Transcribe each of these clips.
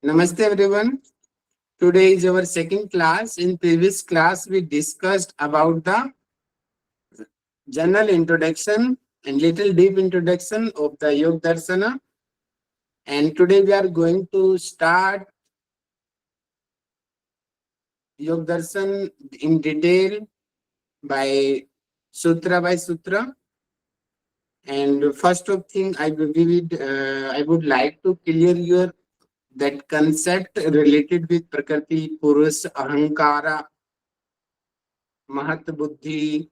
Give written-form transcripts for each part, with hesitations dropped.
Namaste everyone. Today is our second class. In previous class, we discussed about the general introduction and little deep introduction of the yogadarçanam. And today we are going to start yogadarçanam in detail by sutra. And first of thing, I would like to clear your that concept related with Prakriti, Purus, Ahankara, Mahat Buddhi,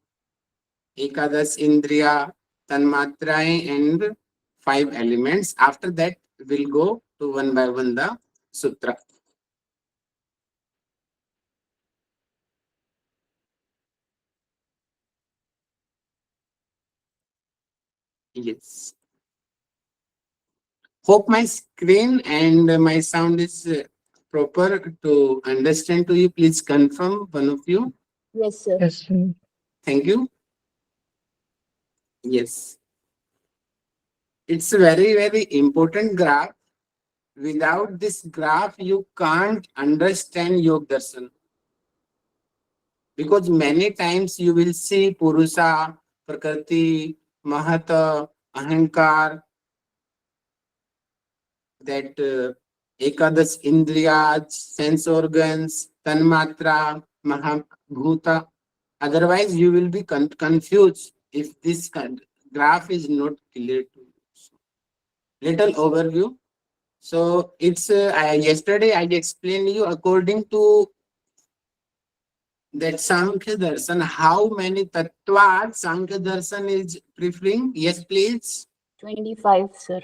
Ekadas Indriya, Tanmatraye, and 5 elements. After that, we'll go to one by one the sutra. Yes. Hope my screen and my sound is proper to understand to you. Please confirm, one of you. Yes, sir. Yes, sir. Thank you. Yes. It's a very, very important graph. Without this graph, you can't understand yogadarçanam. Because many times you will see Purusa, Prakriti, Mahata, Ahankar, that Ekadas Indriyas, sense organs, Tanmatra, Mahabhuta. Otherwise, you will be confused if this graph is not clear to you. Little overview. So it's yesterday I explained you according to that Sankhya Darshan, how many Tattvas Sankhya Darshan is preferring? Yes, please. 25, sir.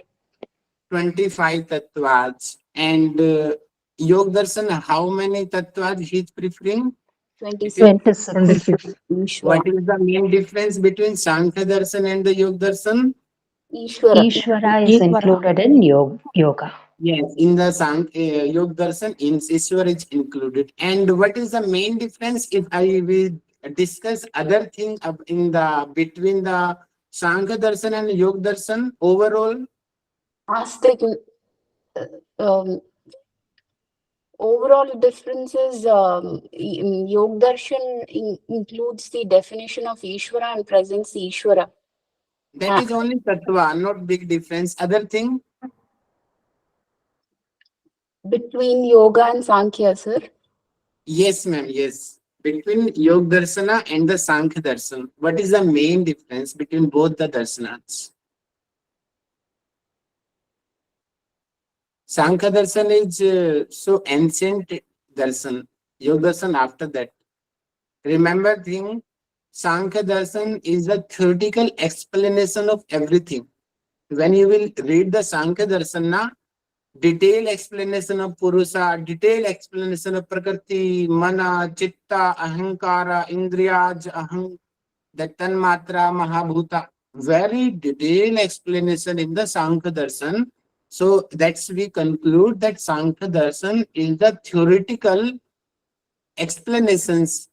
25 Tattvas. And Yoga Darshan, how many Tattvas he is preferring? 26. 26. What is the main difference between Sankhya Darshan and the Yoga Darshan? Ishvara. Ishvara is included in yoga. Yes, in the Yoga Darshan, Ishwar is included. And what is the main difference if I will discuss other thing in the between the Sankhya Darshan and Yoga Darshan overall? Astic. Um, Overall differences, Yogdarshan includes the definition of Ishvara and presents Ishvara. That is only Tattva, not big difference. Other thing? Between Yoga and Sankhya, sir. Yes, ma'am, yes. Between Yoga Darshana and the Sankhya Darshan, what is the main difference between both the Darshanats? Sankhya Darshan is so ancient Darshan. Yoga Darshan after that. Remember thing, Sankhya Darshan is a theoretical explanation of everything. When you will read the Sankhya Darshana, detailed explanation of Purusha, detailed explanation of Prakriti, Mana, Chitta, Ahankara, Indriyaj, the Tanmatra, Mahabhuta. Very detailed explanation in the Sankhya Darshan. So that's we conclude that Sankhya Darshan is the theoretical explanations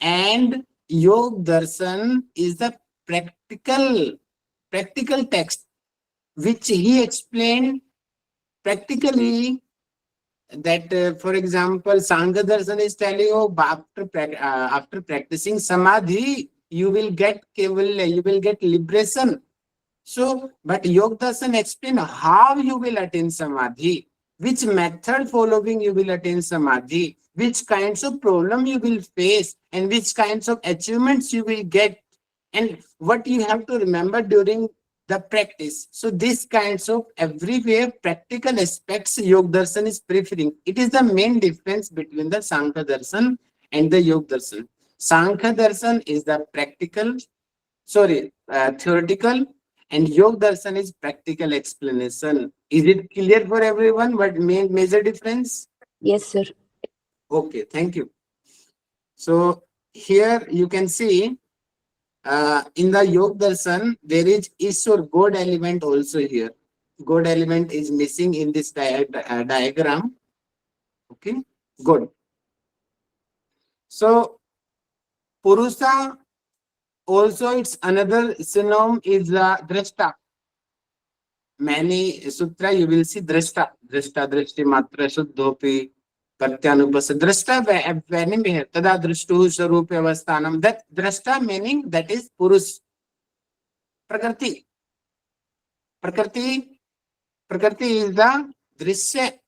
and Yoga Darshan is the practical text which he explained practically. That for example, Sankhya Darshan is telling you after practicing samadhi you will get liberation. So but Yoga Darshan explain how you will attain samadhi, which method following you will attain samadhi, which kinds of problem you will face, and which kinds of achievements you will get, and what you have to remember during the practice. So these kinds of everywhere practical aspects Yoga Darshan is preferring. It is the main difference between the Sankhya Darshan and the Yoga Darshan. Sankhya Darshan is the theoretical, and Yoga Darshan is practical explanation. Is it clear for everyone what major difference? Yes, sir. Okay, thank you. So here you can see in the Yoga Darshan, there is Ishwar, God element also here. God element is missing in this diagram. Okay, good. So Purusha also its another synonym is Drashta. many sutra you will see drashta, drishti matra shuddhopi pratyanupasa. Drashta meaning here, tada drishtuhu swarupe avasthanam. That drashta meaning that is Purush. Prakriti. Prakriti is the drishya.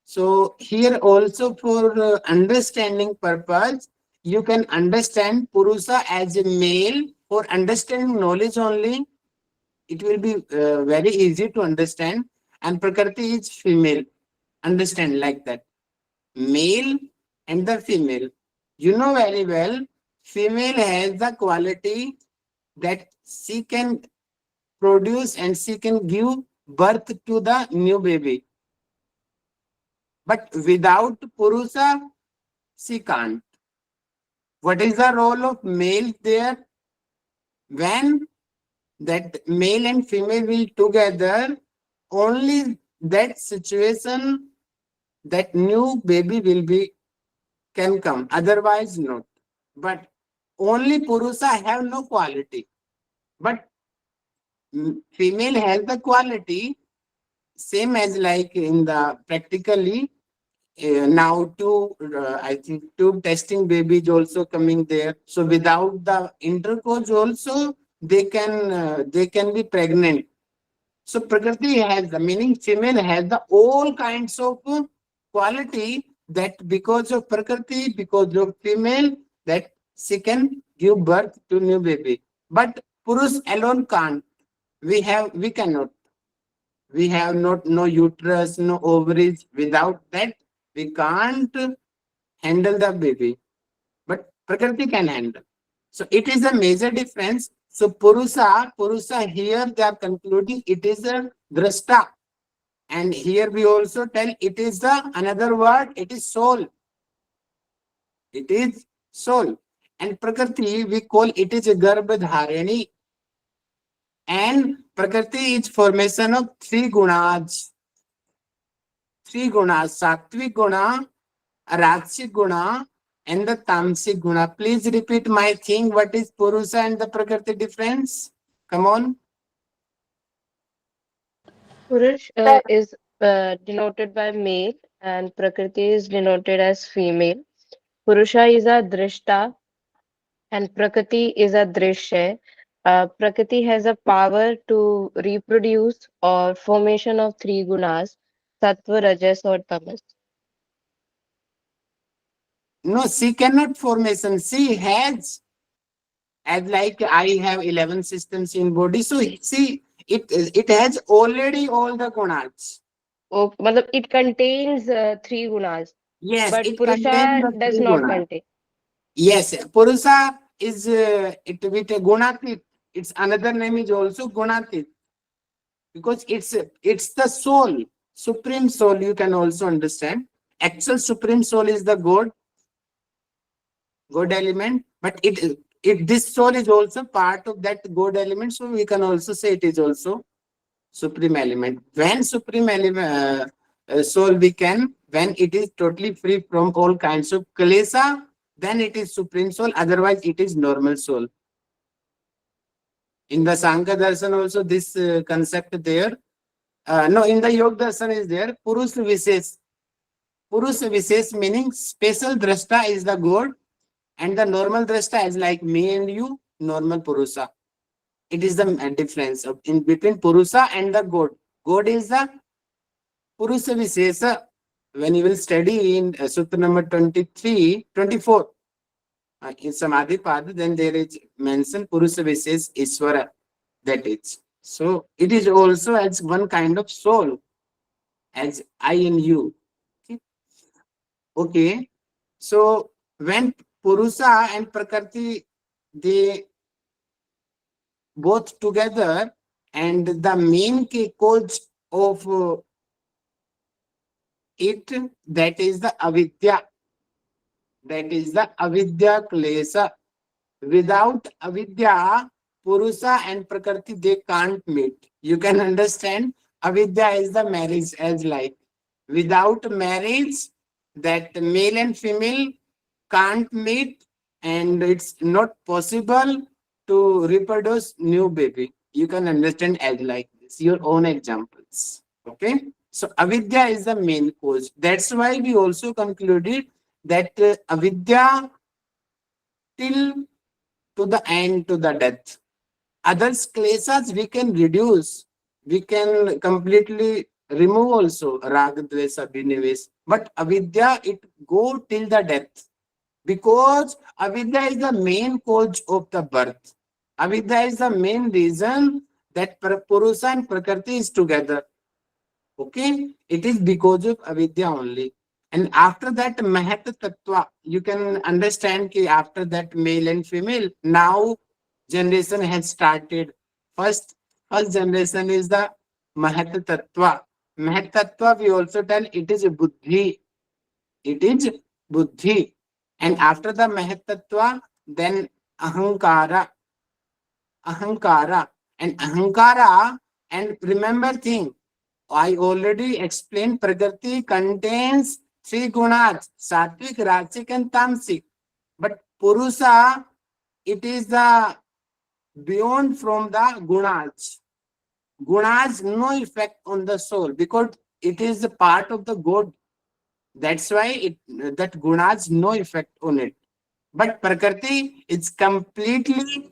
So here also for understanding purpose, you can understand Purusa as a male. For understanding knowledge only, it will be very easy to understand. And Prakriti is female. Understand like that. Male and the female. You know very well, female has the quality that she can produce and she can give birth to the new baby. But without Purusa, she can't. What is the role of male there? When that male and female will together, only that situation, that new baby can come. Otherwise, not. But only Purusa have no quality. But female has the quality, same as like in the practically. Now I think tube testing babies also coming there. So without the intercourse also they can be pregnant. So Prakriti has the meaning, female has the all kinds of quality that because of Prakriti, because of female, that she can give birth to new baby. But Purush alone can't. We cannot. We have no uterus, no ovaries. Without that, we can't handle the baby. But Prakriti can handle. So it is a major difference. So Purusa here they are concluding it is a drashta. And here we also tell it is another word, it is soul. It is soul. And Prakriti we call it is a garbhadharani. And Prakriti is formation of three gunas. Sattvic guna, rajasic guna, and the tamasic guna. Please repeat my thing. What is Purusa and the Prakriti difference? Come on. Purush is denoted by male and Prakriti is denoted as female. Purusha is a drishta and Prakriti is a drishya. Prakriti has a power to reproduce or formation of three gunas, sattva, rajas or tamas. No, she cannot formation. She has, as like I have 11 systems in body. So see, it has already all the gunas. Oh, matlab it contains three gunas, Yes, but it Purusha contains the does three not gunas. contain. Yes, Purusa is it with a gunatit. Its another name is also gunatit because it's the soul, supreme soul. You can also understand. Actual supreme soul is the God element, but this soul is also part of that God element. So we can also say it is also supreme element. When supreme element soul when it is totally free from all kinds of klesa, then it is supreme soul. Otherwise, it is normal soul. In the Sankhya Darshan also this concept there. No, in the Yoga Darshan is there. Purush Vishesh. Purush Vishesh meaning special drashta is the God and the normal drashta is like me and you, normal Purusa. It is the difference in between Purusa and the God. God is the Purusha Vishesha. When you will study in Sutra number 24, in samädhi-pädaù, then there is mentioned Purusha Vishesh Ishvara. That is. So it is also as one kind of soul, as I and you. Okay. So when Purusa and Prakriti, they both together, and the main cause of it, that is the avidya. That is the avidya klesa. Without avidya, Purusa and Prakriti, they can't meet. You can understand, avidya is the marriage as like. Without marriage, that male and female can't meet, and it's not possible to reproduce new baby. You can understand as like this, your own examples. Okay. So avidya is the main cause. That's why we also concluded that avidya till to the end, to the death. Others kleshas we can reduce, we can completely remove also raga, dvesa, abhinivesh. But avidya, it go till the death. Because avidya is the main cause of the birth. Avidya is the main reason that Purusha and Prakriti is together. Okay? It is because of avidya only. And after that, Mahat Tattva, you can understand that after that, male and female, now generation has started. First generation is the Mahat Tattva. Mahat Tattva, we also tell it is Buddhi. It is Buddhi. And after the Mahat Tattva, then Ahankara. Ahankara. And Ahankara, and remember thing, I already explained Prakriti contains three gunas, Sattvic, Rajasic and Tamasic. But Purusha, it is the beyond from the gunas. Gunas no effect on the soul because it is a part of the God. That's why that gunas no effect on it. But Prakriti is completely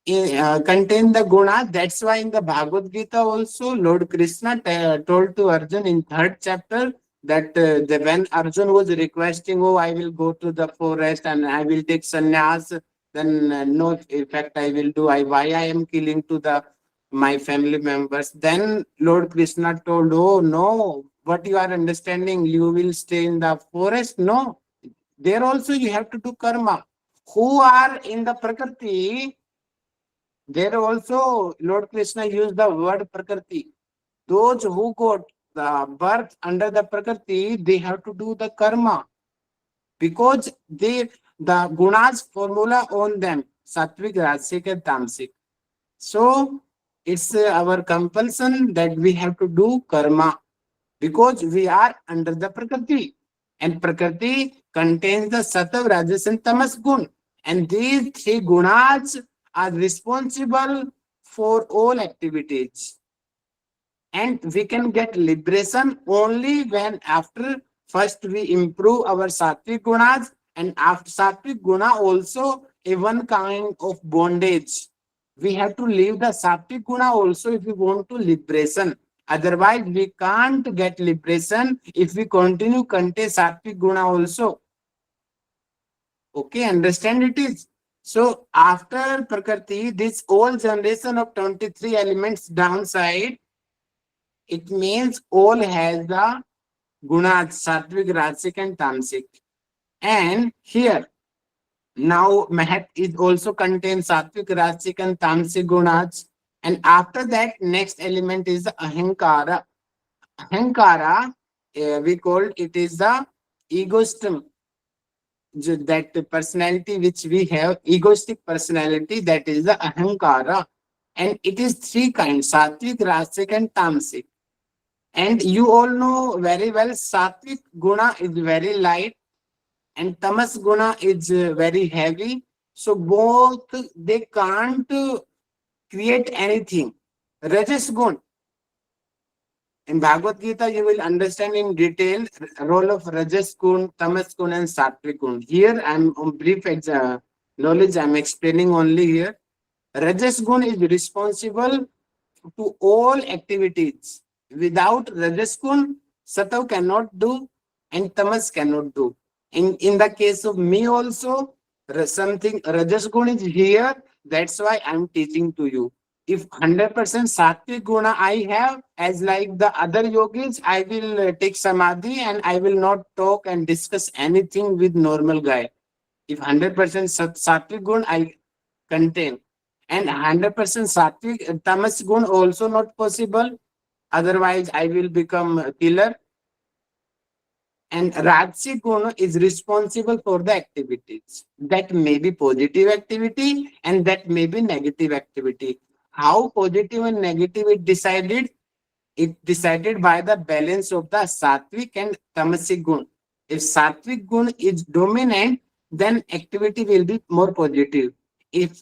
contain the guna. That's why in the Bhagavad Gita also Lord Krishna told to Arjun in 3rd chapter that when Arjun was requesting, oh, I will go to the forest and I will take sannyas, then no effect I will do. Why I am killing to my family members? Then Lord Krishna told, oh no, what you are understanding, you will stay in the forest? No, there also you have to do karma. Who are in the Prakriti? There also, Lord Krishna used the word Prakriti. Those who got the birth under the Prakriti, they have to do the karma. Because the gunas formula on them, Sattvic, Rajasic and Tamasic. So, it's our compulsion that we have to do karma. Because we are under the Prakriti. And Prakriti contains the Sattva, Rajas and Tamas gun. And these three gunas are responsible for all activities. And we can get liberation only when after first we improve our sattvic gunas, and after sattvic guna also a one kind of bondage. We have to leave the sattvic guna also if we want to liberation. Otherwise, we can't get liberation if we continue contain sattvic guna also. Okay, understand it is. So after Prakriti, this whole generation of 23 elements downside, it means all has the gunas, Sattvic, Rajasic and Tamasic. And here, now Mahat is also contains Sattvic, Rajasic and Tamasic gunas. And after that, next element is the Ahankara. Ahankara, we call it is the egoism. That personality which we have, egoistic personality, that is the ahankara, and it is three kinds, sattvic, rajasic and tamasic. And you all know very well, sattvic guna is very light and tamas guna is very heavy. So both, they can't create anything. Rajas gun, in Bhagavad Gita, you will understand in detail role of Rajas Gun, Tamas Gun and Sattvic Gun. Here, I am on brief knowledge, I am explaining only here. Rajas Gun is responsible to all activities. Without Rajas Gun, Sattva cannot do and Tamas cannot do. In the case of me also, something Rajas Gun is here, that's why I am teaching to you. If 100% sattvic guna I have, as like the other yogis, I will take samadhi and I will not talk and discuss anything with normal guy. If 100% sattvic gun I contain, and 100% sattvic tamas gun also not possible, otherwise I will become a killer. And Rajasic guna is responsible for the activities. That may be positive activity and that may be negative activity. How positive and negative it decided? It decided by the balance of the sattvic and tamasic gun. If sattvic gun is dominant, then activity will be more positive. If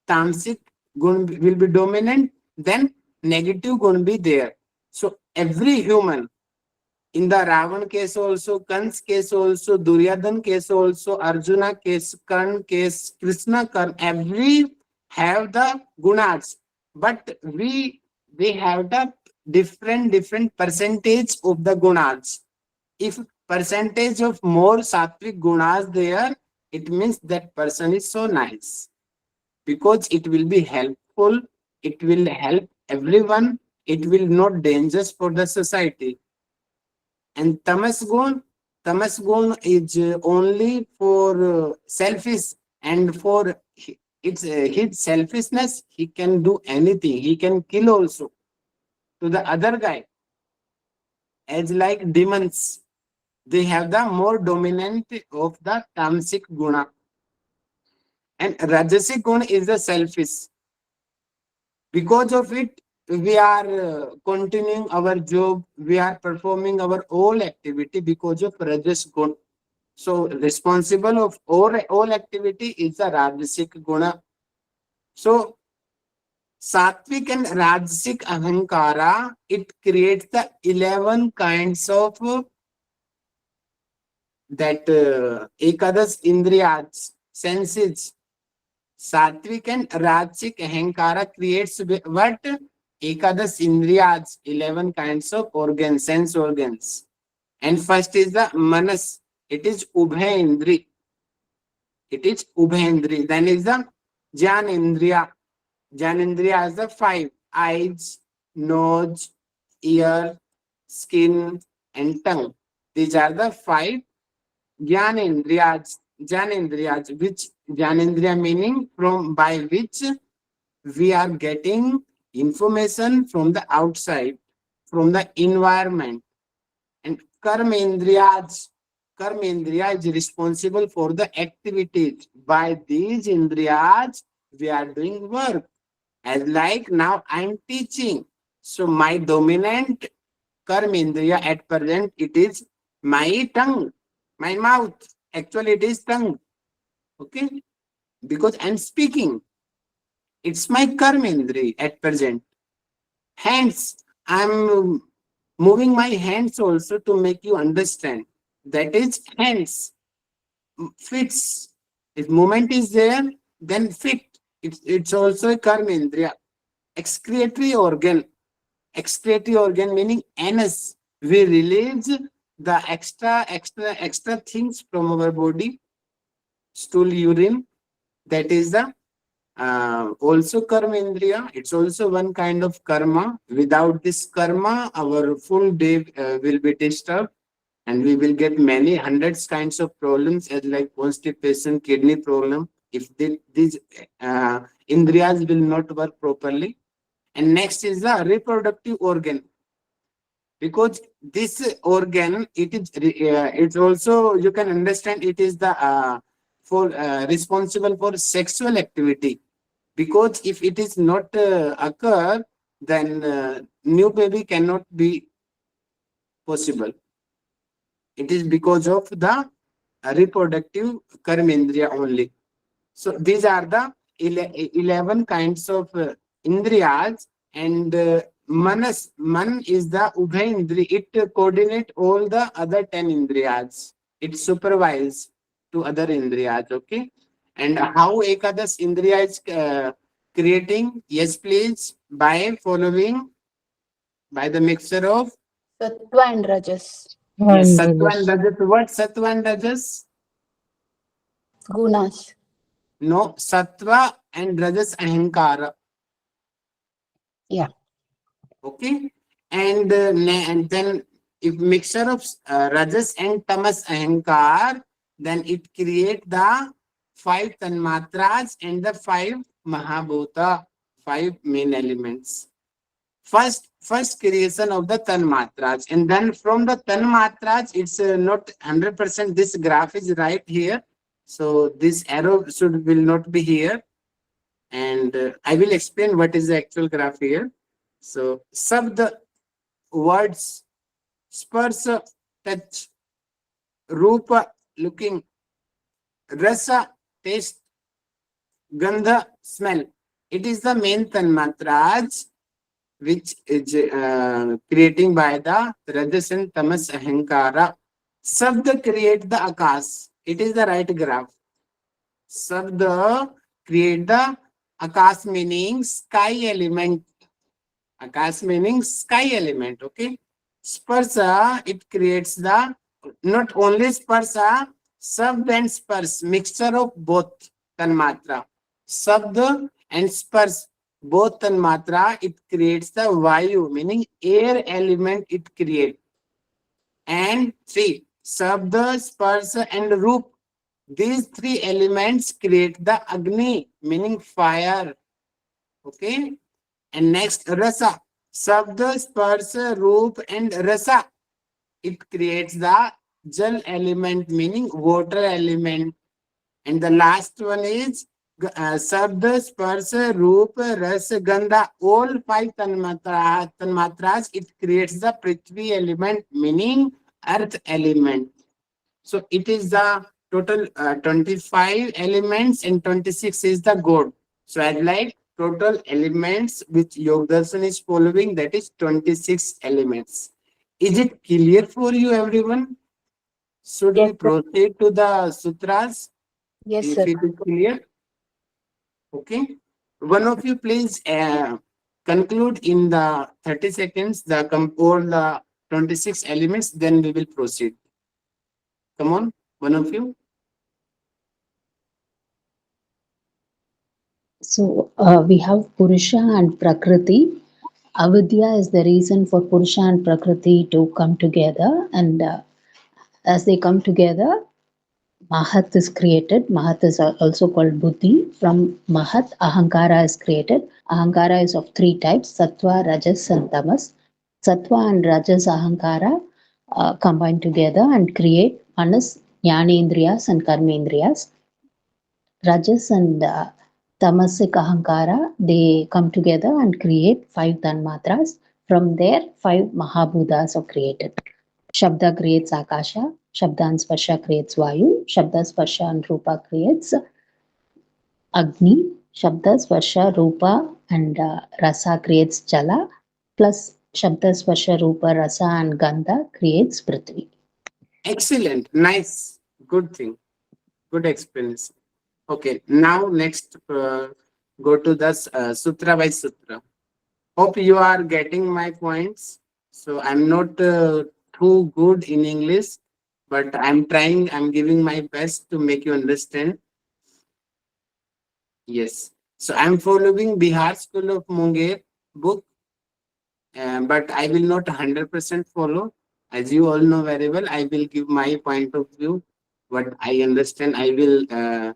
tamasic gun will be dominant, then negative gun be there. So every human, in the Ravan case also, Kans case also, Duryodhan case also, Arjuna case, Karn case, Krishna, Karn, every have the gunas, but we have the different percentage of the gunas. If percentage of more sattvic gunas there, it means that person is so nice, because it will be helpful, it will help everyone, it will not dangerous for the society. And tamas gun is only for selfish, and for its his selfishness, he can do anything, he can kill also to the other guy. As like demons, they have the more dominant of the tamasic guna. And rajasic guna is the selfish. Because of it, we are continuing our job, we are performing our all activity because of rajas guna. So responsible of all activity is the rajasic guna. So sattvic and rajasic ahankara, it creates the 11 kinds of that ekadas indriyas, senses. Sattvic and Rajasic Ahankara creates what? Ekadas Indriyas, 11 kinds of organs, sense organs. And first is the Manas, it is Ubhaindri. It is Ubhaindri. Then is the Janindriya. Janindriya has the 5 eyes, nose, ear, skin, and tongue. These are the 5 Jnanendriyas. Jnanendriyas, which Jnanendriya meaning from by which we are getting information from the outside, from the environment. And Karmendriyas, Karmendriya is responsible for the activities. By these Indriyas, we are doing work. As like now I am teaching. So my dominant Karmendriya at present, it is my tongue, my mouth. Actually, it is tongue. Okay? Because I am speaking. It's my karmendri at present. Hands. I am moving my hands also to make you understand. That is hands. Fits. If movement is there, then fit. It's also a karmendriya. Excretory organ. Excretory organ meaning anus. We release the extra things from our body. Stool, urine. That is the also karmendriya. It's also one kind of karma. Without this karma, our full day will be disturbed, and we will get many hundreds kinds of problems, as like constipation, kidney problem, if these indriyas will not work properly. And next is the reproductive organ, because this organ, it is it's also, you can understand, it is the for responsible for sexual activity. Because if it is not occur, then new baby cannot be possible. It is because of the reproductive karmendriya only. So these are the 11 kinds of indriyas. And manas, man is the ubhaindri. It coordinate all the other 10 indriyas. It supervise to other indriyas. Okay. And how ekadas indriya is creating? Yes, please. By following, by the mixture of Sattva and Rajas. yes, sattva and rajas. What sattva and rajas? Gunas. No, sattva and rajas ahankara. Yeah. Okay. And then if mixture of rajas and tamas ahankar, then it create the 5 tanmatras and the 5 mahabhuta, 5 main elements. First creation of the tanmatras, and then from the tanmatras, it's not 100%. This graph is right here, so this arrow will not be here, and I will explain what is the actual graph here. So sabda, words, sparsa, touch, rupa, looking, rasa, taste, gandha, smell. It is the main tanmatras which is creating by the rajas and tamas ahankara. Sabda create the akas. It is the right graph. Sabda create the akas, meaning sky element. Akas meaning sky element. Okay. Sparsa, it creates the not only sparsa, shabd and spars, mixture of both tanmatra. Shabd and spars, both tanmatra, it creates the vayu, meaning air element it creates. And three, shabd, sparsa and roop. These three elements create the agni, meaning fire. Okay. And next, rasa. Shabd, sparsa, roop and rasa. It creates the jal element, meaning water element. And the last one is Sabda, Sparsa, Rupa, Ras, Gandha. All five tanmatras, it creates the Prithvi element, meaning earth element. So it is the total 25 elements and 26 is the god. So I'd like total elements which Yogdarshan is following, that is 26 elements. Is it clear for you, everyone? Should we proceed to the sutras? Yes, If sir. it is clear, okay. One of you please conclude in the 30 seconds all the 26 elements, then we will proceed. Come on, one of you. So we have Purusha and Prakriti. Avidya is the reason for Purusha and Prakriti to come together, and as they come together, Mahat is created. Mahat is also called Buddhi. From Mahat, Ahankara is created. Ahankara is of three types: Sattva, Rajas, and Tamas. Sattva and Rajas Ahankara combine together and create Manas, Jnanendriyas, and Karmendriyas. Rajas and Tamasic Ahankara, they come together and create five Tanmatras. From there, five Mahabhutas are created. Shabda creates Akasha, Shabda and Sparsha creates Vayu, Shabda, Sparsha and Rupa creates Agni, Shabda, Sparsha, Rupa and Rasa creates Jala, plus Shabda, Sparsha, Rupa, Rasa and Gandha creates Prithvi. Excellent, nice, good thing, good explanation. Okay, now next go to the sutra by sutra. Hope you are getting my points. So I'm not too good in English, but I'm trying, I'm giving my best to make you understand. Yes. So I'm following Bihar School of Munger book, but I will not 100% follow. As you all know very well, I will give my point of view. What I understand, I will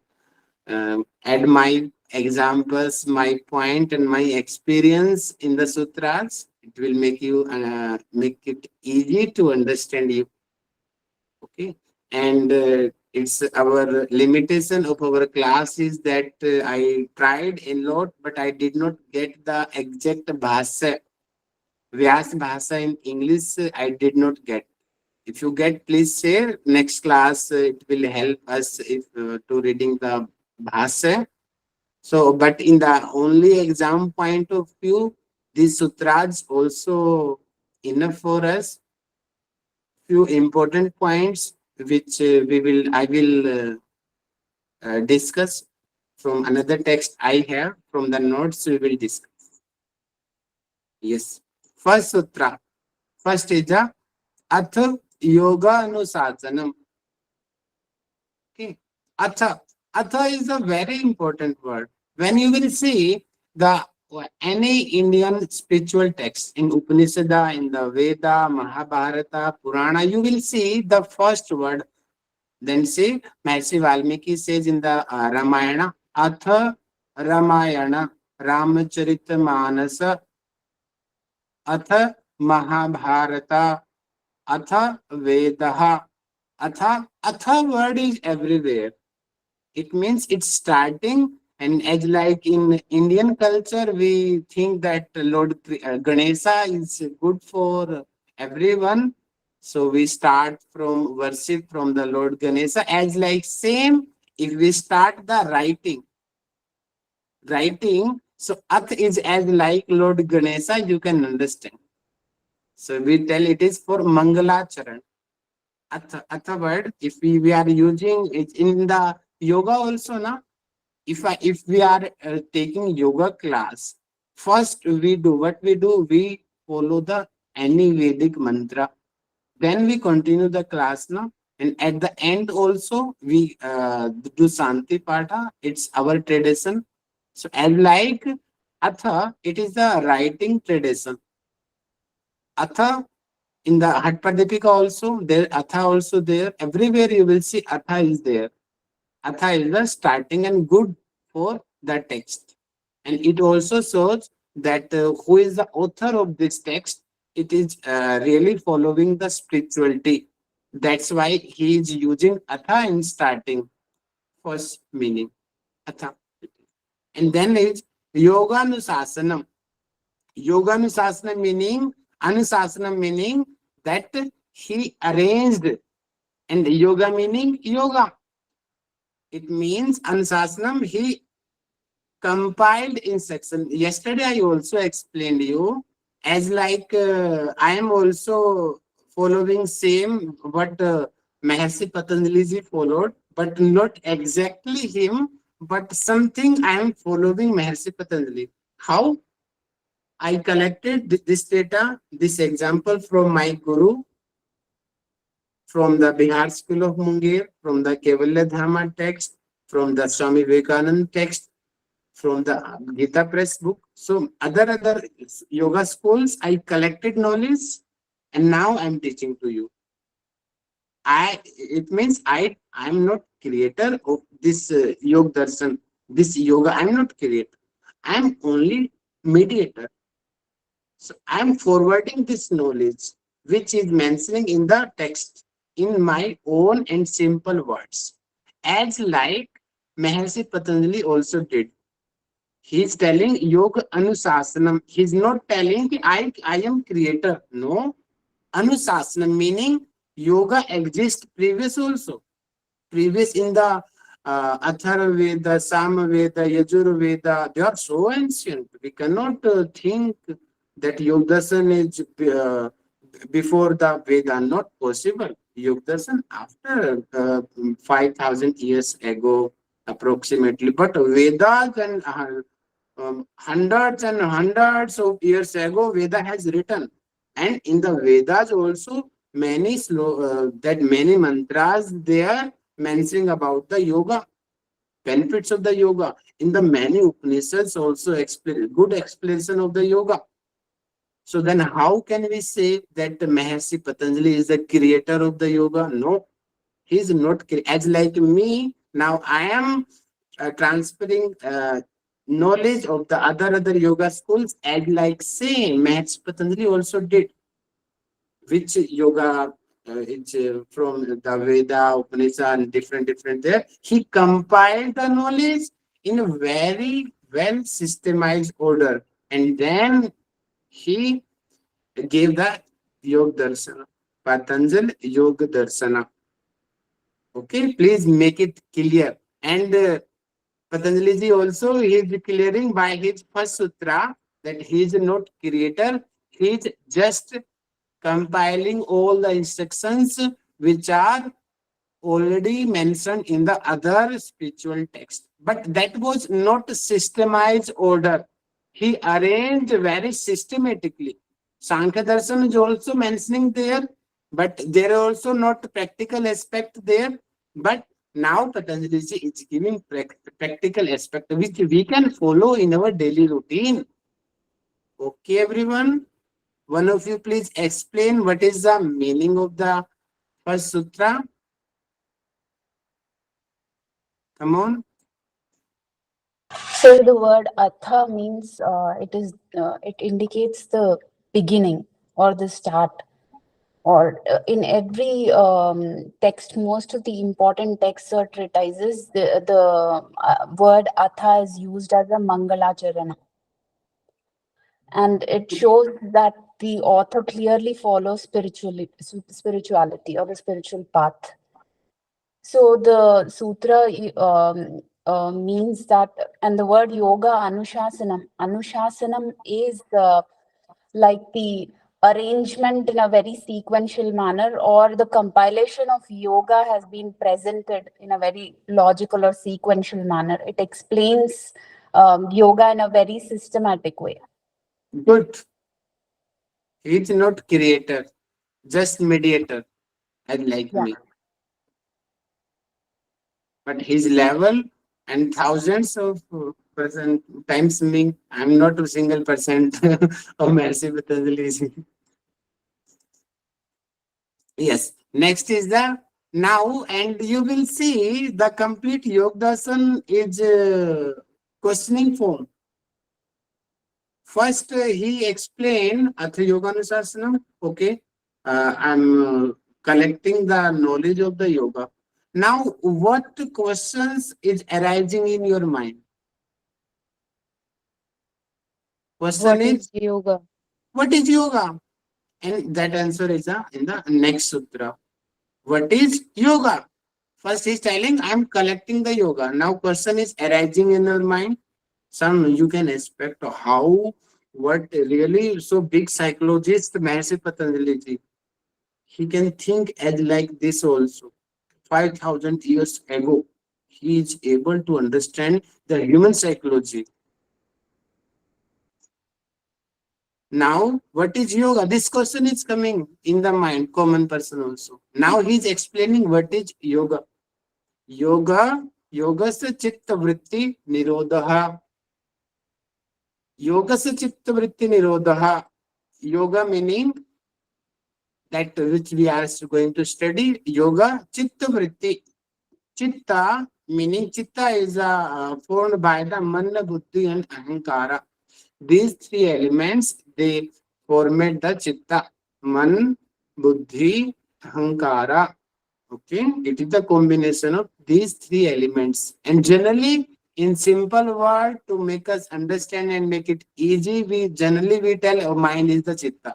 add my examples, my point, and my experience in the sutras. It will make you make it easy to understand you. Okay, and it's our limitation of our class is that I tried a lot, but I did not get the exact bhasha, Vyas bhasha in English. I did not get. If you get, please share. Next class, it will help us if to reading the bhasha. So, but in the only exam point of view, these sutras also enough for us. Few important points which I will discuss from another text I have from the notes we will discuss. Yes, first sutra. First is the atha yogänuçäsanam. Okay, atha. Atha is a very important word. When you will see the any Indian spiritual text in Upanishad, in the Veda, Mahabharata, Purana, you will see the first word. Then see, Maharishi Valmiki says in the Ramayana, atha Ramayana, Ramacharita atha Mahabharata, atha Vedaha, atha word is everywhere. It means it's starting, and as like in Indian culture, we think that Lord Ganesha is good for everyone. So we start from worship from the Lord Ganesha. As like same if we start the writing, so atha is as like Lord Ganesha, you can understand. So we tell it is for Mangalacharan. Atha word, if we are using it in the yoga also, na, if we are taking yoga class, first we follow the any Vedic mantra, then we continue the class, na, and at the end also we do Santi Patha. It's our tradition. So as like atha, it is the writing tradition. Atha in the Hatpadipika also there, atha also there. Everywhere you will see atha is there. Atha is the starting and good for the text, and it also shows that who is the author of this text. It is really following the spirituality. That's why he is using atha in starting, first meaning atha. And then is yoganuçäsanam. Yoganuçäsanam meaning, anuṣasanam meaning that he arranged, and yoga meaning yoga. It means anuṣasanam, he compiled instruction. Yesterday I also explained you as like I am also following same what Mahasi Patanjali ji followed, but not exactly him, but something I am following Mahasi Patanjali. How? I collected this data, this example from my guru, from the Bihar School of Munger, from the Kaivalya Dharma text, from the Swami Vivekananda text, from the Gita Press book. So other yoga schools, I collected knowledge, and now I'm teaching to you. It means I'm not creator of this yogadarçanam, this yoga. I'm not creator. I'm only mediator. So I'm forwarding this knowledge, which is mentioning in the text in my own and simple words, as like Mahasi Patanjali also did. He's telling yoganuçäsanam. He's not telling I am creator. No. Anuṣasanam meaning yoga exists previous also. Previous in the Atharva Veda, Sama Veda, Yajur Veda, they are so ancient. We cannot think that Yogdarshan is before the Veda. Not possible. Yogdarshan after 5,000 years ago approximately. But Vedas and hundreds and hundreds of years ago, Veda has written. And in the Vedas also, many many mantras they are mentioning about the yoga, benefits of the yoga. In the many Upanishads also explain good explanation of the yoga. So then how can we say that the Mahasi Patanjali is the creator of the yoga? No, he is not. As like me, now I am transferring knowledge of the other yoga schools, as like same Mahasi Patanjali also did. Which yoga it's from the Veda, Upanishad, and different there. He compiled the knowledge in a very well systemized order, and then he gave the yogadarçanam, Patanjali yogadarçanam. Okay, please make it clear. And Patanjali ji also he is declaring by his first sutra that he is not creator, he is just compiling all the instructions which are already mentioned in the other spiritual text. But that was not systemized order. He arranged very systematically. Sankhya Darshan is also mentioning there, but there are also not practical aspect there. But now Patanjali ji is giving practical aspect which we can follow in our daily routine. Okay, everyone? One of you please explain what is the meaning of the first sutra. Come on. So the word atha means it indicates the beginning or the start. Or in every text, most of the important texts or treatises, the word atha is used as a mangalacharana. And it shows that the author clearly follows spirituality or the spiritual path. So the sutra means that, and the word yoga anuṣasanam is like the arrangement in a very sequential manner, or the compilation of yoga has been presented in a very logical or sequential manner. It explains yoga in a very systematic way. Good. He is not creator, just mediator, and like Yeah. me. But his level and thousands of person times me. I'm not a single percent of mercy Patanjali. Yes. Next is the now, and you will see the complete yogadarçanam is questioning form. First, he explained atha yogänuçäsanam. Okay, I'm collecting the knowledge of the yoga. Now, what questions is arising in your mind? Question What is, is yoga? what is yoga? And that answer is in the next sutra. What is yoga? First, he's telling, I'm collecting the yoga. Now, question is arising in your mind. Some you can expect how, what really so big psychologist Maharishi Patanjali ji. He can think as like this also. 5,000 years ago, he is able to understand the human psychology. Now, what is yoga? This question is coming in the mind, common person also. Now he is explaining what is yoga. Yoga, yogaçcittavåttinirodhaù. Yogaçcittavåttinirodhaù. Yoga meaning that which we are going to study. Yoga, cittavritti. Chitta meaning chitta is formed by the manna, buddhi and ahankara. These three elements, they formed the chitta. Man, buddhi, ahankara. Okay, it is the combination of these three elements. And generally, in simple word, to make us understand and make it easy, we tell our mind is the chitta.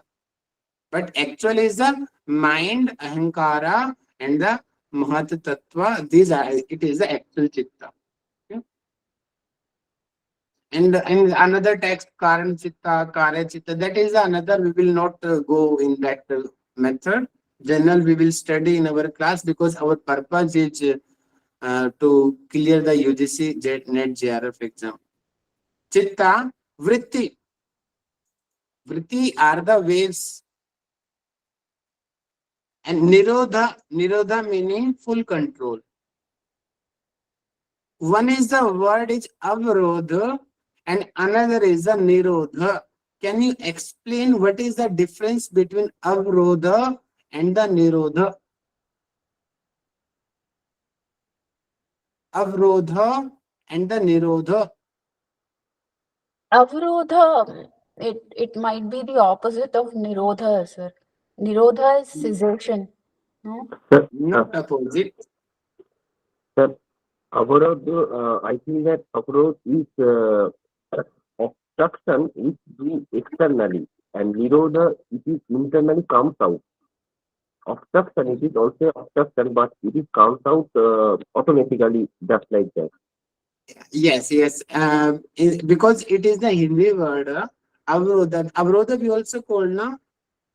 But actually is the mind, ahankara, and the mahat tattva. These are, it is the actual chitta. Okay? And another text, karan chitta, karya chitta, that is another, we will not go in that method. General, we will study in our class because our purpose is to clear the UGC-NET JRF exam. Chitta, vritti. Vritti are the waves. And nirodha meaning full control. One is the word is avrodha and another is the nirodha. Can you explain what is the difference between avrodha and the nirodha? Avrodha and the nirodha. Avrodha, it might be the opposite of nirodha, sir. Nirodha is cessation. No? Not opposite. Sir, Avarod, I think that Avarod is obstruction which do externally, and Nirodha, it is internally comes out. Obstruction, it is also obstruction, but it is comes out automatically, just like that. Yes. Because it is the Hindi word, avrodha. Avrodha we also call na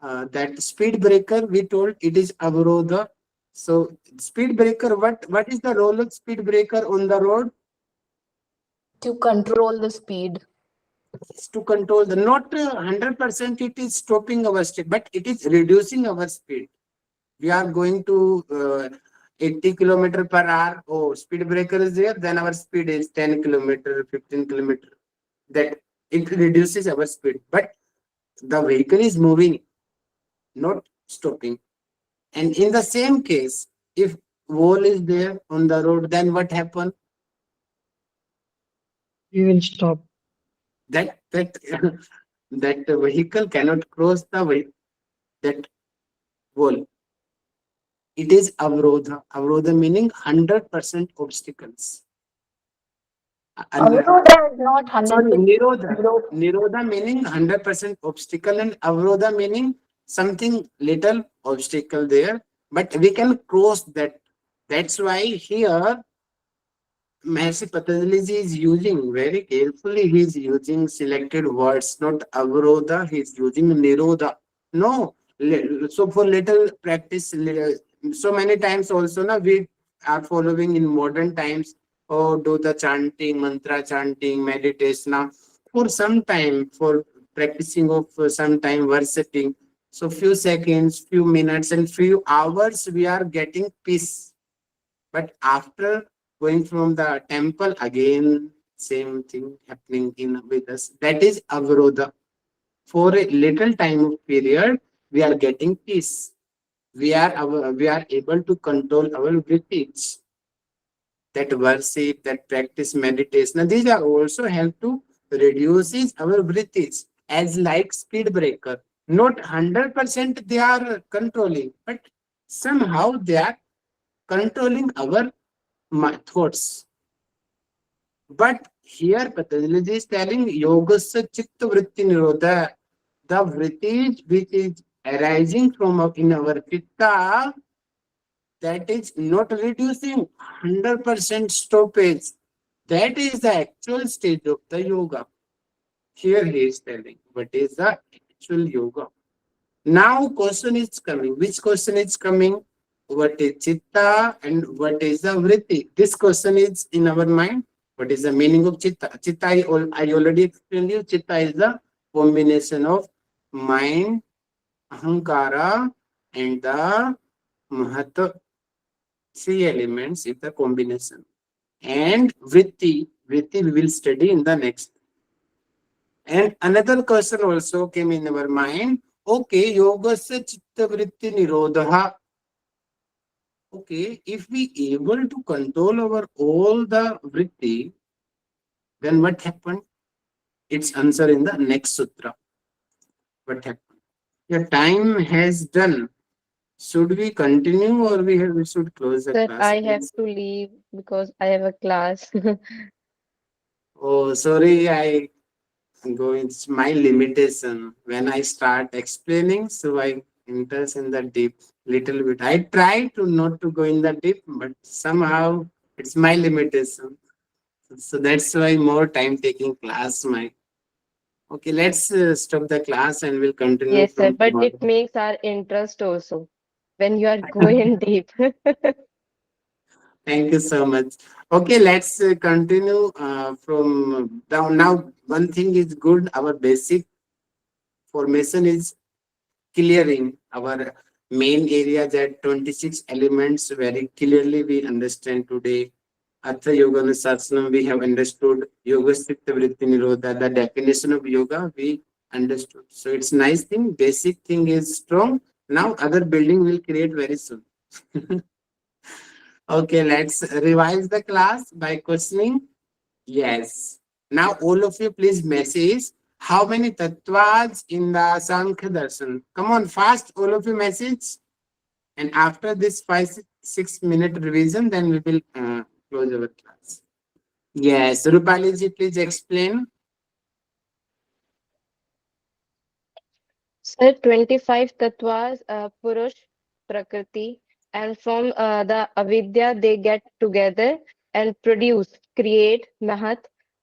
that speed breaker. We told it is avrodha. So speed breaker, what is the role of speed breaker on the road? To control the speed. It's to control the not 100% it is stopping our speed, but it is reducing our speed. We are going to 80 km per hour. Oh, speed breaker is there, then our speed is 10 km, 15 km. That it reduces our speed, but the vehicle is moving, not stopping. And in the same case, if wall is there on the road, then what happen? We will stop. That that vehicle cannot cross that wall. It is avrodha. Avrodha meaning 100% obstacles. Avrodha is not 100%. Sorry, nirodha. Nirodha meaning 100% obstacle and avrodha meaning something little obstacle there, but we can cross that That's why here Mahasi Patanjali is using very carefully. He is using selected words, not avrodha. He is using nirodha. No, so for little practice, so many times also na we are following in modern times. Oh, do the chanting, mantra chanting, meditation. Now, for some time, for practicing of some time worshipping, so few seconds, few minutes, and few hours, we are getting peace. But after going from the temple again, same thing happening in with us. That is avrodha. For a little time of period, we are getting peace. We are able to control our vrittis. That worship, that practice meditation. Now, these are also help to reduces our vrittis as like speed breaker. Not 100% they are controlling, but somehow they are controlling our thoughts. But here Patanjali is telling yogaçcittavåttinirodhaù, the vrittis which is arising from in our chitta, that is not reducing 100% stoppage. That is the actual stage of the yoga. Here he is telling what is the actual yoga. Now question is coming. Which question is coming? What is chitta and what is the vritti? This question is in our mind. What is the meaning of chitta? Chitta, I already explained you. Chitta is the combination of mind, ahankara, and the mahata. Three elements is the combination. And vritti we will study in the next. And another question also came in our mind. Okay, yogaçcittavåttinirodhaù. Okay, if we able to control our all the vritti, then what happened? Its answer in the next sutra. What happened? Your time has done. Should we continue or we should close the Sir, class? I have to leave because I have a class. Oh, sorry, I go. It's my limitation. When I start explaining, so I enter in the deep little bit. I try to not to go in the deep, but somehow it's my limitation. So that's why more time taking class. Okay, let's stop the class and we'll continue Yes, sir, from but tomorrow. it makes our interest also when you are going deep. Thank you so much. Okay, let's continue from down. Now, one thing is good. Our basic formation is clearing. Our main area that 26 elements very clearly we understand today. Atha yogänuçäsanam we have understood. Yogaçcittavåttinirodhaù, the definition of yoga we understood. So it's nice thing. Basic thing is strong. Now other building will create very soon. Okay, let's revise the class by questioning. Yes. Now all of you please message how many tattvas in the Sankhya Darshan. Come on, fast, all of you message. And after this 5-6 minute revision, then we will close our class. Yes, Rupali ji, please explain. Sir, 25 tattvas, Purush, Prakriti, and from the avidya they get together and produce, create Mahat.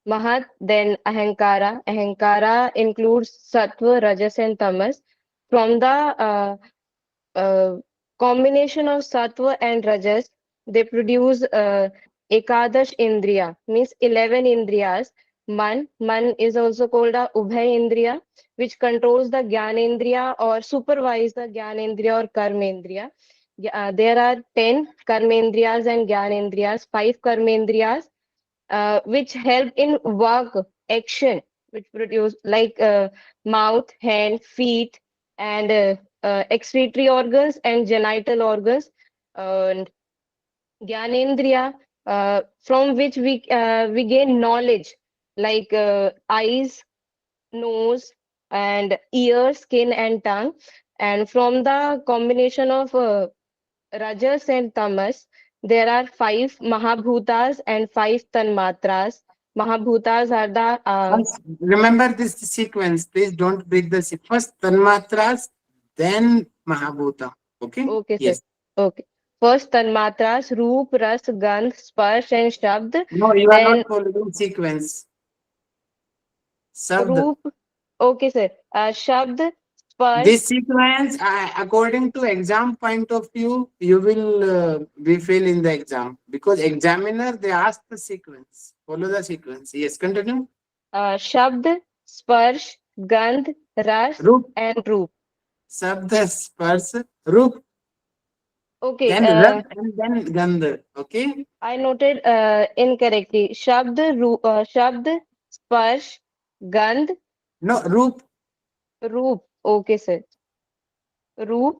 Mahat, then Ahankara. Ahankara includes Sattva, Rajas, and Tamas. From the combination of Sattva and Rajas, they produce Ekadash Indriya, means 11 Indriyas. Man is also called a Ubhay Indriya, which controls the Gyanendriya or supervise the Gyanendriya or Karmendriya. There are 10 Karmendriyas and Gyanendriyas, 5 Karmendriyas, which help in work, action, which produce like mouth, hand, feet, and excretory organs and genital organs. And Gyanendriya, from which we gain knowledge, like eyes, nose, and ear, skin, and tongue. And from the combination of Rajas and Tamas, there are 5 Mahabhutas and 5 Tanmatras. Mahabhutas are the Remember this sequence. Please don't break the sequence. First Tanmatras, then Mahabhuta. Okay? okay, sir. Yes. Okay. first tanmatras, roop, ras, gandh, sparsh and shabd. No, you are Then not following sequence. Shabd. roop, okay sir. Shabd, sparsh, This sequence, according to exam point of view, you will be fail in the exam because examiner they ask the sequence. Follow the sequence. Yes, continue. shabd, sparsh, gandh, ras Roop, and roop. shabd, sparsh, roop, Okay, then ras and then gandh. Okay. I noted incorrectly. Shabd, sparsh, gandh, No, roop. roop. Okay, sir. Roop,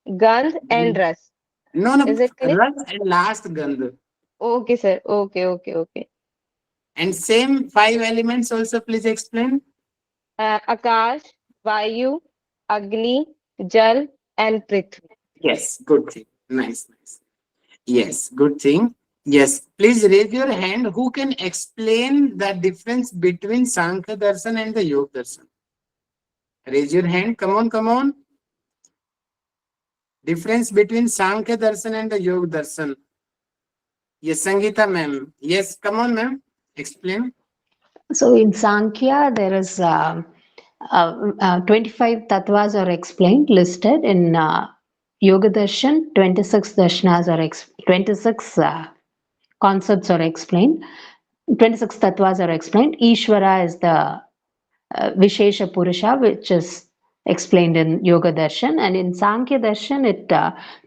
gandh, and ras. No, no, Is it correct? ras and last gandh. Okay, sir. Okay. And same five elements also please explain. Akash, Vayu, Agni, Jal, and Prithvi. Yes, good thing. Nice. Yes, good thing. Yes, please raise your hand. Who can explain the difference between Sankhya Darshan and the Yoga Darshan? Raise your hand. Come on. Difference between Sankhya Darshan and the Yoga Darshan. Yes, Sangeeta ma'am. Yes, come on, ma'am. Explain. So in Sankhya, there is 25 tattvas are explained, listed. In Yoga Darshan, 26 darshanas are 26 concepts are explained. 26 tattvas are explained. Ishvara is the Vishesha Purusha, which is explained in Yoga Darshan, and in Sankhya Darshan, it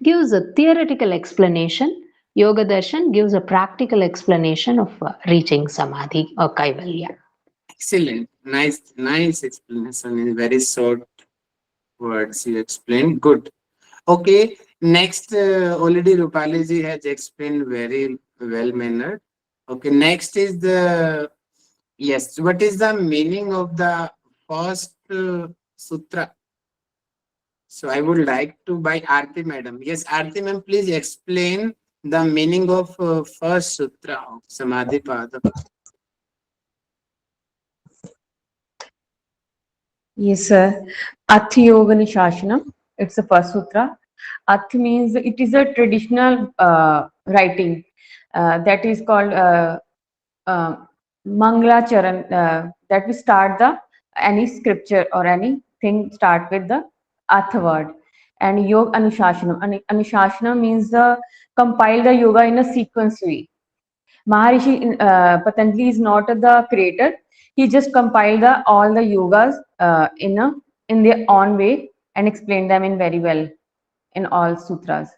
gives a theoretical explanation. Yoga Darshan gives a practical explanation of reaching Samadhi or Kaivalya. Excellent. Nice explanation in very short words you explained. Good. Okay. Next, already Rupali ji has explained very well mannered. Okay. Next is the yes. What is the meaning of the first sutra? So I would like to by Aarti madam. Yes, Aarti ma'am, please explain the meaning of first sutra of samädhi-pädaù. Yes, sir. Atha yoganuçäsanam. It's the first sutra. Atha means it is a traditional writing that is called Mangala Charan. That we start any scripture or anything start with the Atha word. And Yoga Anushashanam. Anushashanam means compile the yoga in a sequence way. Maharishi Patanjali is not the creator. He just compiled all the yogas in their own way and explained them in very well in all sutras.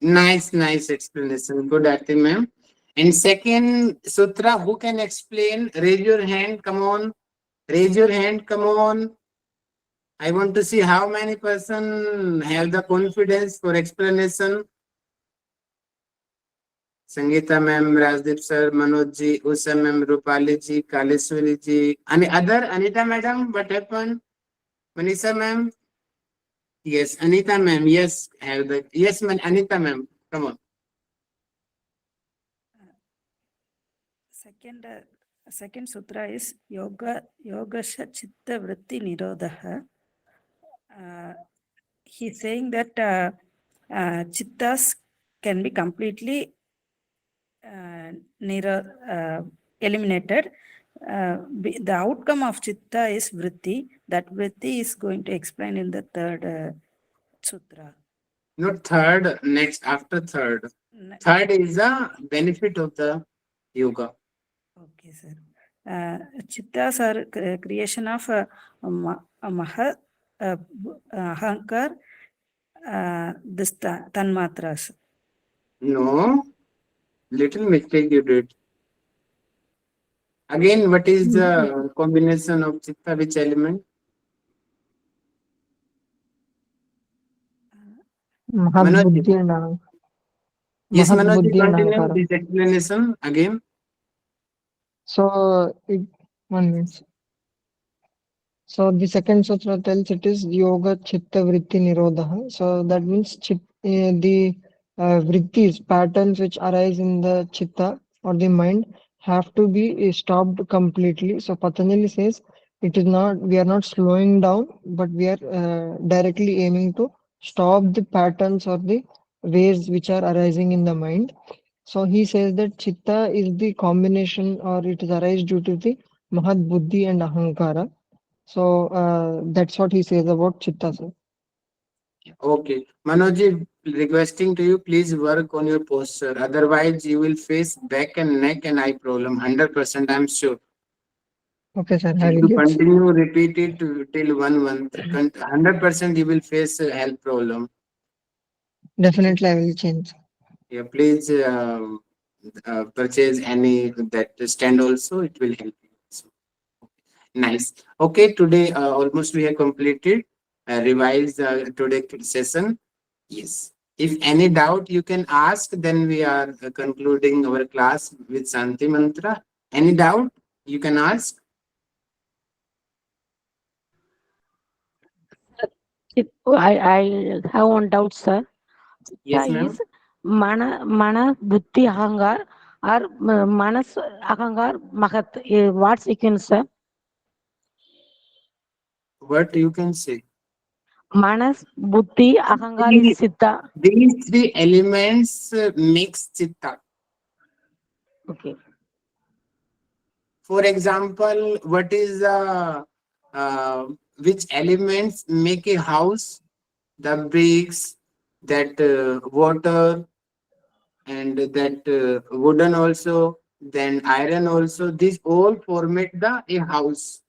Nice explanation. Good, Aarti ma'am. And second sutra, who can explain? Raise your hand. Come on. Raise your hand. Come on. I want to see how many person have the confidence for explanation. Sangeeta ma'am, Rajdeep sir, Manoj ji, Usha ma'am, Rupali ji, Kaleswari ji. Any other? Anita madam, what happened? Manisha ma'am? Yes, Anita ma'am. Yes, have the yes, man. Anita ma'am. Come on. Second sutra is yogaçcittavåttinirodhaù. He's saying that chittas can be completely eliminated. The outcome of chitta is vritti. That vritti is going to explain in the third sutra. Not third, next after third. Third is the benefit of the yoga. Okay, sir. Chittas are creation of mahat, ahankar, this tanmatras. No, little mistake you did. Again, what is the combination of chitta, which element? Mahadbuddhi and Ahankara. Yes, Manoj, Mahadbuddhi and continue Ahankara. this explanation again. So, 1 minute. So, the second sutra tells it is yogaçcittavåttinirodhaù. So, that means the vrittis, patterns which arise in the chitta or the mind have to be stopped completely. So, Patanjali says it is not, we are not slowing down, but we are directly aiming to stop the patterns or the waves which are arising in the mind. So he says that chitta is the combination, or it is arise due to the mahat buddhi and ahankara. So that's what he says about chitta, sir. Okay. Manoj, requesting to you, please work on your posture. Otherwise, you will face back and neck and eye problem. 100%, I'm sure. Okay, sir. I If will you get. continue repeat it till 1 month, 100% you will face a health problem. Definitely, I will change. Yeah, please purchase any that stand also. It will help you. So, nice. Okay, today almost we have completed. Revise today session. Yes. If any doubt you can ask, then we are concluding our class with Santi Mantra. Any doubt you can ask? I have one doubt, sir. Yes, Chitta ma'am. is mana, buddhi, ahangar, or manas, ahangar, mahat. What sequence, sir? What you can say? Manas, buddhi, ahangar is chitta. These three elements makes chitta. Okay. For example, what is which elements make a house? The bricks, that water, and that wooden also, then iron also. These all formate the a house.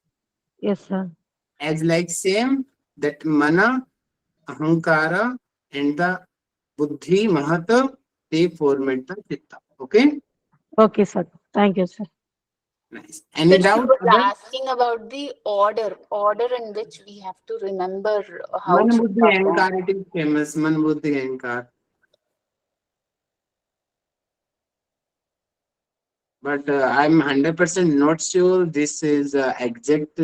Yes, sir. As like same that mana, ahankara, and the buddhi, mahata, they formate the chitta. Okay, Okay, sir. Thank you, sir. nice. Any But she doubt? was asking about the order in which we have to remember how Man buddhi chitta ahankar, forms. it is famous. Man buddhi ahankar. But I'm 100% not sure this is exact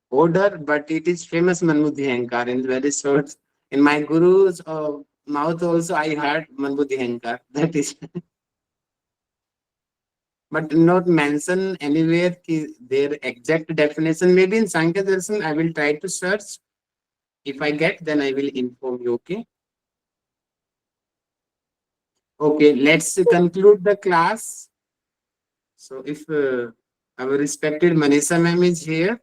order, but it is famous Man buddhi ahankar in very short. In my guru's mouth also, I heard Man buddhi ahankar. That is, but not mention anywhere their exact definition. Maybe in Sankhya Darshan, I will try to search. If I get, then I will inform you. Okay. Okay. Let's conclude the class. So if our respected Manisha ma'am is here,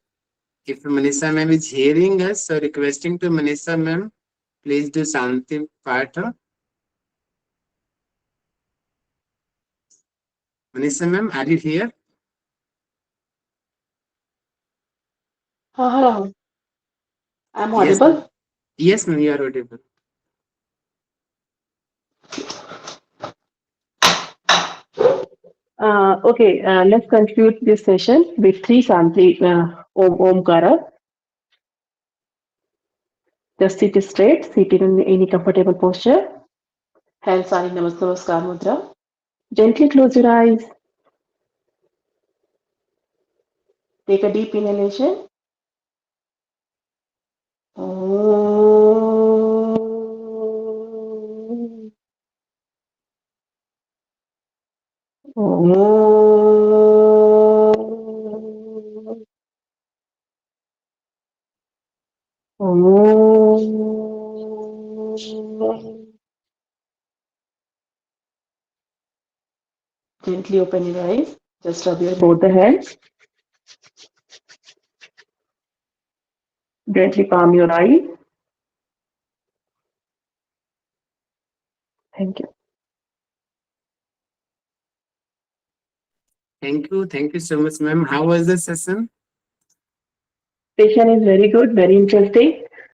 if Manisha ma'am is hearing us, so requesting to Manisha ma'am, please do Santi Patha. Manisha ma'am, are you here? Hello. I'm Yes, audible? yes, ma'am, you are audible. Okay, let's conclude this session with three Santi Omkara. Just sit straight, sit in any comfortable posture. Hands are in Namaskar Mudra. Gently close your eyes. Take a deep inhalation. Gently open your eyes. Just rub your both the hands. Gently palm your eyes. Thank you. Thank you. Thank you so much, ma'am. How was the session? Session is very good, very interesting.